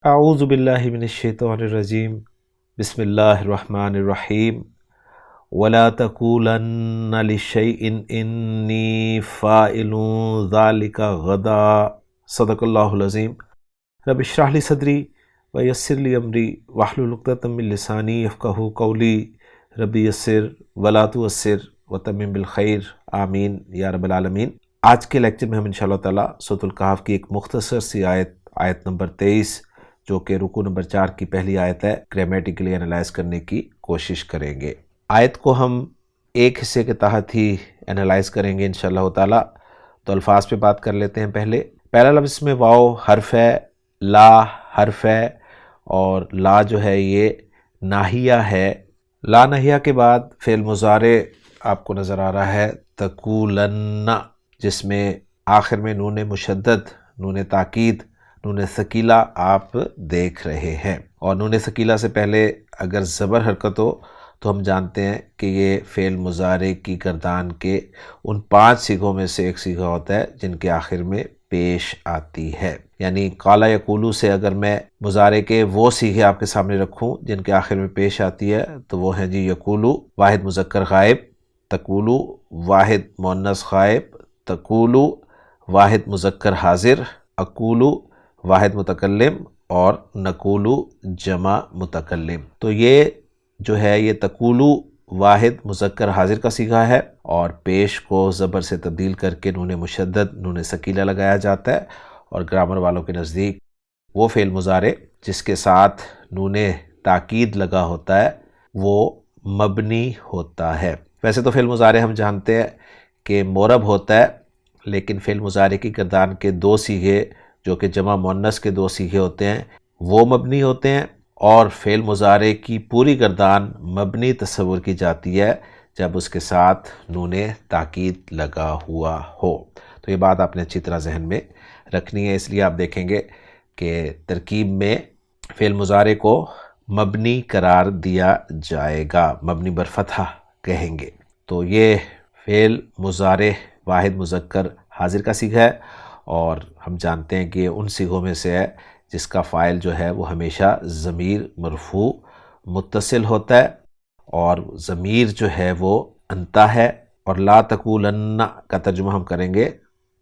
اعوذ باللہ من الشیطان الرجیم بسم اللہ الرحمن الرحیم ولا تقولن لشیء انی فاعل ذلک غدا صدق اللہ العظیم رب اشرح لی صدری ویسر لی امری واحلل عقدۃ من لسانی یفقہوا قولی رب یسر ولا تعسر وتمم بالخیر آمین یا رب العالمین۔ آج کے لیکچر میں ہم انشاءاللہ تعالیٰ سورۃ الکہف کی ایک مختصر سی آیت نمبر 23 جو کہ رکوع نمبر 4 کی پہلی آیت ہے، گرامیٹیکلی انالائز کرنے کی کوشش کریں گے۔ آیت کو ہم ایک حصے کے تحت ہی انالائز کریں گے انشاءاللہ تعالیٰ۔ تو الفاظ پہ بات کر لیتے ہیں۔ پہلا لفظ اس میں واو حرف ہے، لا حرف ہے، اور لا جو ہے یہ ناہیہ ہے۔ لا ناہیہ کے بعد فعل مضارع آپ کو نظر آ رہا ہے تقولن، جس میں آخر میں نون مشدد، نون تاکید، نون ثقیلہ آپ دیکھ رہے ہیں۔ اور نون ثقیلہ سے پہلے اگر زبر حرکت ہو تو ہم جانتے ہیں کہ یہ فعل مضارع کی گردان کے ان 5 صیغوں میں سے ایک صیغہ ہوتا ہے جن کے آخر میں پیش آتی ہے۔ یعنی قال یقولو سے اگر میں مضارع کے وہ صیغے آپ کے سامنے رکھوں جن کے آخر میں پیش آتی ہے تو وہ ہیں جی یقولو واحد مذکر غائب، تقولو واحد مؤنث غائب، تقولو واحد مذکر حاضر، اقولو واحد متکلم، اور نقولو جمع متکلم۔ تو یہ جو ہے یہ تقولو واحد مذکر حاضر کا صیغہ ہے، اور پیش کو زبر سے تبدیل کر کے نون مشدد، نون ثقیلہ لگایا جاتا ہے، اور گرامر والوں کے نزدیک وہ فعل مضارع جس کے ساتھ نون تاکید لگا ہوتا ہے وہ مبنی ہوتا ہے۔ ویسے تو فعل مضارع ہم جانتے ہیں کہ معرب ہوتا ہے، لیکن فعل مضارع کی گردان کے 2 صیغے جو کہ جمع مؤنث کے 2 صیغے ہوتے ہیں وہ مبنی ہوتے ہیں، اور فعل مضارع کی پوری گردان مبنی تصور کی جاتی ہے جب اس کے ساتھ نون تاکید لگا ہوا ہو۔ تو یہ بات آپ نے اچھی طرح ذہن میں رکھنی ہے۔ اس لیے آپ دیکھیں گے کہ ترکیب میں فعل مضارع کو مبنی قرار دیا جائے گا، مبنی برفتحہ کہیں گے۔ تو یہ فعل مضارع واحد مذکر حاضر کا صیغہ ہے، اور ہم جانتے ہیں کہ یہ ان صیغوں میں سے ہے جس کا فاعل جو ہے وہ ہمیشہ ضمیر مرفوع متصل ہوتا ہے، اور ضمیر جو ہے وہ انت ہے۔ اور لا تقولن کا ترجمہ ہم کریں گے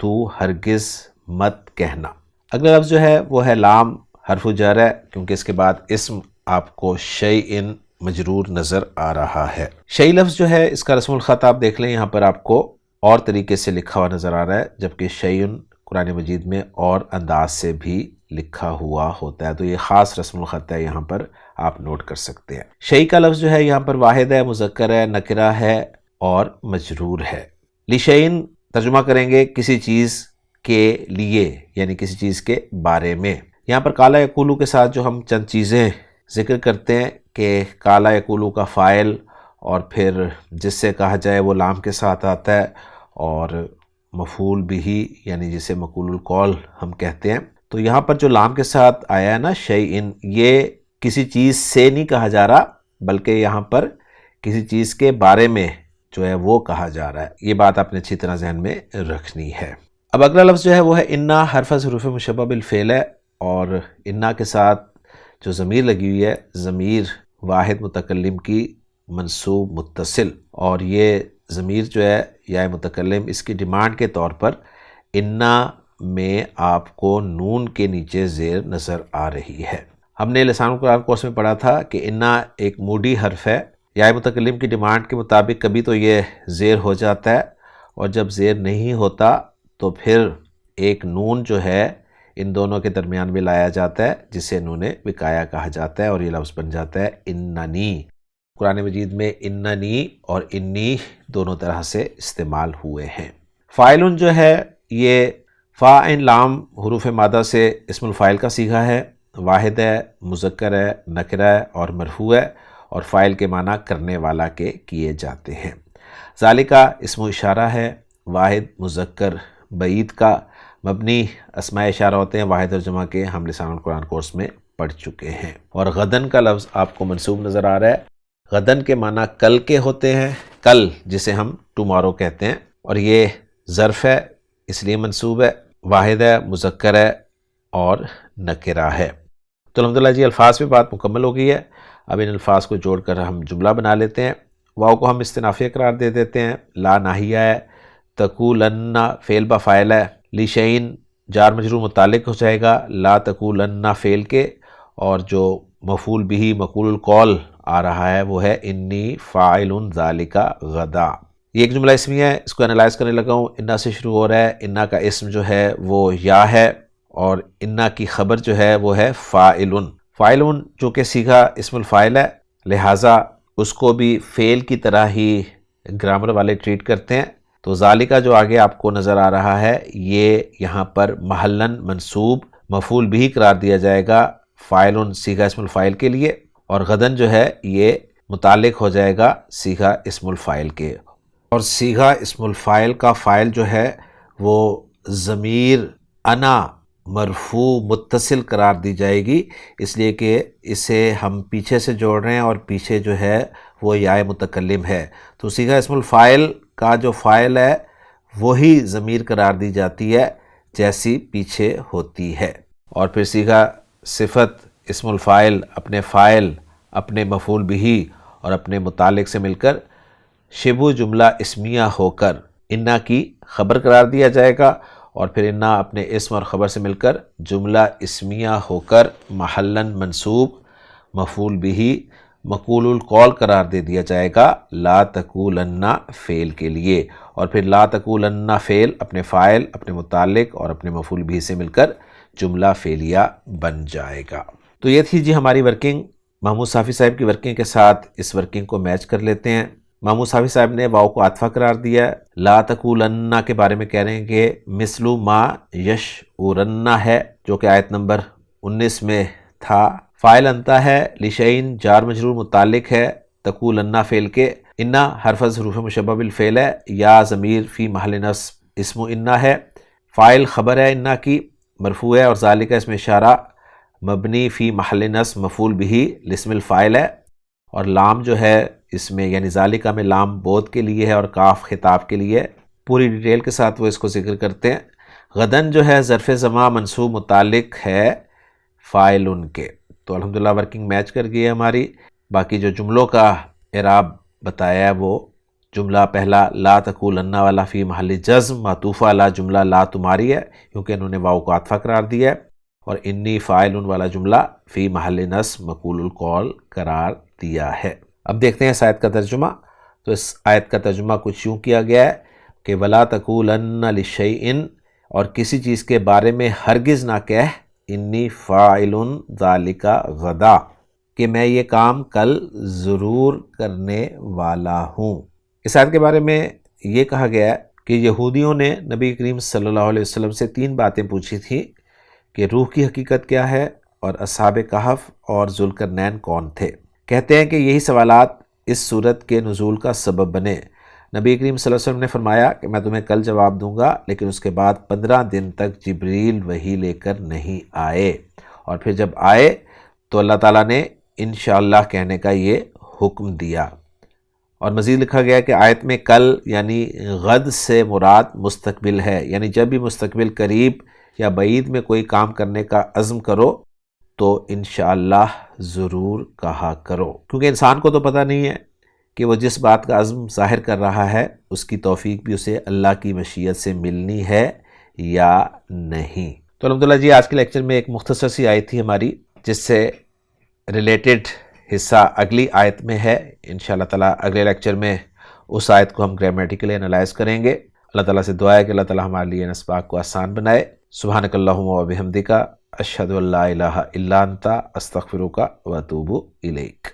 تو ہرگز مت کہنا۔ اگلا لفظ جو ہے وہ ہے لام حرف جر ہے، کیونکہ اس کے بعد اسم آپ کو شیء مجرور نظر آ رہا ہے۔ شیء لفظ جو ہے اس کا رسم الخط آپ دیکھ لیں، یہاں پر آپ کو اور طریقے سے لکھا ہوا نظر آ رہا ہے، جبکہ شیء قرآن مجید میں اور انداز سے بھی لکھا ہوا ہوتا ہے۔ تو یہ خاص رسم الخط ہے، یہاں پر آپ نوٹ کر سکتے ہیں۔ شیء کا لفظ جو ہے یہاں پر واحد ہے، مذکر ہے، نکرہ ہے، اور مجرور ہے۔ لشیء ترجمہ کریں گے کسی چیز کے لیے، یعنی کسی چیز کے بارے میں۔ یہاں پر قال یقولو کے ساتھ جو ہم چند چیزیں ذکر کرتے ہیں کہ قال یقولو کا فاعل اور پھر جس سے کہا جائے وہ لام کے ساتھ آتا ہے، اور مفعول بہ یعنی جسے مقول القول ہم کہتے ہیں۔ تو یہاں پر جو لام کے ساتھ آیا ہے نا شیء، یہ کسی چیز سے نہیں کہا جا رہا، بلکہ یہاں پر کسی چیز کے بارے میں جو ہے وہ کہا جا رہا ہے۔ یہ بات آپ نے اچھی طرح ذہن میں رکھنی ہے۔ اب اگلا لفظ جو ہے وہ ہے انا، حرف از حروف مشبہ بالفعل ہے، اور انا کے ساتھ جو ضمیر لگی ہوئی ہے ضمیر واحد متکلم کی منصوب متصل، اور یہ ضمیر جو ہے یا متکلم اس کی ڈیمانڈ کے طور پر انا میں آپ کو نون کے نیچے زیر نظر آ رہی ہے۔ ہم نے لسان القرآن کورس میں پڑھا تھا کہ انا ایک موڈی حرف ہے، یا متکلم کی ڈیمانڈ کے مطابق کبھی تو یہ زیر ہو جاتا ہے، اور جب زیر نہیں ہوتا تو پھر ایک نون جو ہے ان دونوں کے درمیان میں لایا جاتا ہے جسے نون وقایہ کہا جاتا ہے، اور یہ لفظ بن جاتا ہے اننی۔ قرآن مجید میں اننی اور انی دونوں طرح سے استعمال ہوئے ہیں۔ فاعل جو ہے یہ فا عین لام حروف مادہ سے اسم الفاعل کا صیغہ ہے، واحد ہے، مذکر ہے، نکرہ ہے، اور مرفوع ہے، اور فاعل کے معنی کرنے والا کے کیے جاتے ہیں۔ ذالکہ اسم اشارہ ہے، واحد مذکر بعید کا، مبنی اسماء اشارہ ہوتے ہیں واحد اور جمع کے، ہم لسان القرآن کورس میں پڑھ چکے ہیں۔ اور غدن کا لفظ آپ کو منصوب نظر آ رہا ہے۔ غدن کے معنی کل کے ہوتے ہیں، کل جسے ہم ٹمارو کہتے ہیں، اور یہ ظرف ہے اس لیے منصوب ہے، واحد ہے، مذکر ہے، اور نکرہ ہے۔ تو الحمدللہ جی الفاظ پہ بات مکمل ہو گئی ہے. اب ان الفاظ کو جوڑ کر ہم جملہ بنا لیتے ہیں. واو کو ہم استنافیہ قرار دے دیتے ہیں. لا ناہیہ ہے. تقولن فعل با فاعل ہے. لشین جار مجرور متعلق ہو جائے گا لا تقولن فعل کے، اور جو مفعول بھی مقول القول آ رہا ہے وہ ہے انی فاعل ذالک غدا. یہ ایک جملہ اسمیہ ہے، اس کو انالائز کرنے لگا ہوں. انا سے شروع ہو رہا ہے. انا کا اسم جو ہے وہ یا ہے، اور انا کی خبر جو ہے وہ ہے فاعل. فاعل جو کہ صیغہ اسم الفاعل ہے، لہٰذا اس کو بھی فعل کی طرح ہی گرامر والے ٹریٹ کرتے ہیں. تو ذالکہ جو آگے آپ کو نظر آ رہا ہے یہ یہاں پر محلاً منصوب مفعول بھی قرار دیا جائے گا فاعل صیغہ اسم الفاعل کے لیے، اور غدن جو ہے یہ متعلق ہو جائے گا صیغہ اسم الفاعل کے. اور صیغہ اسم الفاعل کا فاعل جو ہے وہ ضمیر انا مرفوع متصل قرار دی جائے گی، اس لیے کہ اسے ہم پیچھے سے جوڑ رہے ہیں اور پیچھے جو ہے وہ یا متکلم ہے. تو صیغہ اسم الفاعل کا جو فاعل ہے وہی ضمیر قرار دی جاتی ہے جیسی پیچھے ہوتی ہے. اور پھر صیغہ صفت اسم الفاعل اپنے فاعل، اپنے مفعول بھی اور اپنے متعلق سے مل کر شبہ جملہ اسمیہ ہو کر انا کی خبر قرار دیا جائے گا، اور پھر انا اپنے اسم اور خبر سے مل کر جملہ اسمیہ ہو کر محلاً منصوب مفعول بھی مقول القول قرار دے دیا جائے گا لا تقولن فعل کے لیے. اور پھر لا تقولن فعل اپنے فاعل، اپنے متعلق اور اپنے مفعول بھی سے مل کر جملہ فعلیہ بن جائے گا. تو یہ تھی جی ہماری ورکنگ. محمود صافی صاحب کی ورکنگ کے ساتھ اس ورکنگ کو میچ کر لیتے ہیں. محمود صافی صاحب نے واو کو عاطفہ قرار دیا ہے. لا تقولن کے بارے میں کہہ رہے ہیں کہ مثل ما یشعرن ہے، جو کہ آیت نمبر 19 میں تھا. فاعل انتا ہے. لشین جار مجرور متعلق ہے تقولن فعل کے. انا حرف حروف مشبہ بالفعل ہے. یا ضمیر فی محل نصب اسم انا ہے. فاعل خبر ہے انا کی، مرفوع ہے، اور ذالک اسم اشارہ مبنی فی محل نصب مفعول بھی لاسم الفاعل ہے. اور لام جو ہے اس میں یعنی ذالکہ میں لام بود کے لیے ہے اور کاف خطاب کے لیے. پوری ڈیٹیل کے ساتھ وہ اس کو ذکر کرتے ہیں. غدن جو ہے ظرف زمان منصوب متعلق ہے فاعل کے. تو الحمدللہ ورکنگ میچ کر گئی ہے ہماری. باقی جو جملوں کا اعراب بتایا ہے وہ جملہ پہلا لا تقولن والا فی محل جزم معطوف علی جملہ لا تمہاری ہے، کیونکہ انہوں نے واو کو عاطفہ قرار دیا ہے. اور انی فاعل والا جملہ فی محل نصب مقول القول قرار دیا ہے. اب دیکھتے ہیں اس آیت کا ترجمہ. تو اس آیت کا ترجمہ کچھ یوں کیا گیا ہے کہ وَلَا تَقُولَنَّ لِشَيْءٍ، اور کسی چیز کے بارے میں ہرگز نہ کہہ انی فاعل ذالک غدا، کہ میں یہ کام کل ضرور کرنے والا ہوں. اس آیت کے بارے میں یہ کہا گیا ہے کہ یہودیوں نے نبی کریم صلی اللہ علیہ وسلم سے 3 باتیں پوچھی تھیں کہ روح کی حقیقت کیا ہے اور اصحاب کہف اور ذوالقرنین کون تھے. کہتے ہیں کہ یہی سوالات اس صورت کے نزول کا سبب بنے. نبی کریم صلی اللہ علیہ وسلم نے فرمایا کہ میں تمہیں کل جواب دوں گا، لیکن اس کے بعد 15 دن تک جبریل وحی لے کر نہیں آئے، اور پھر جب آئے تو اللہ تعالیٰ نے انشاءاللہ کہنے کا یہ حکم دیا. اور مزید لکھا گیا کہ آیت میں کل یعنی غد سے مراد مستقبل ہے، یعنی جب بھی مستقبل قریب یا بعید میں کوئی کام کرنے کا عزم کرو تو انشاءاللہ ضرور کہا کرو، کیونکہ انسان کو تو پتہ نہیں ہے کہ وہ جس بات کا عزم ظاہر کر رہا ہے اس کی توفیق بھی اسے اللہ کی مشیت سے ملنی ہے یا نہیں. تو الحمدللہ جی آج کے لیکچر میں ایک مختصر سی آیت تھی ہماری، جس سے ریلیٹڈ حصہ اگلی آیت میں ہے. انشاءاللہ تعالیٰ اگلے لیکچر میں اس آیت کو ہم گرامیٹیکلی انالائز کریں گے. اللہ تعالیٰ سے دعا ہے کہ اللہ تعالیٰ ہمارے لیے اس بات کو آسان بنائے. سبحانک اللہم و بحمدک اشہد ان لا الہ الا انت استغفرک و اتوب الیک.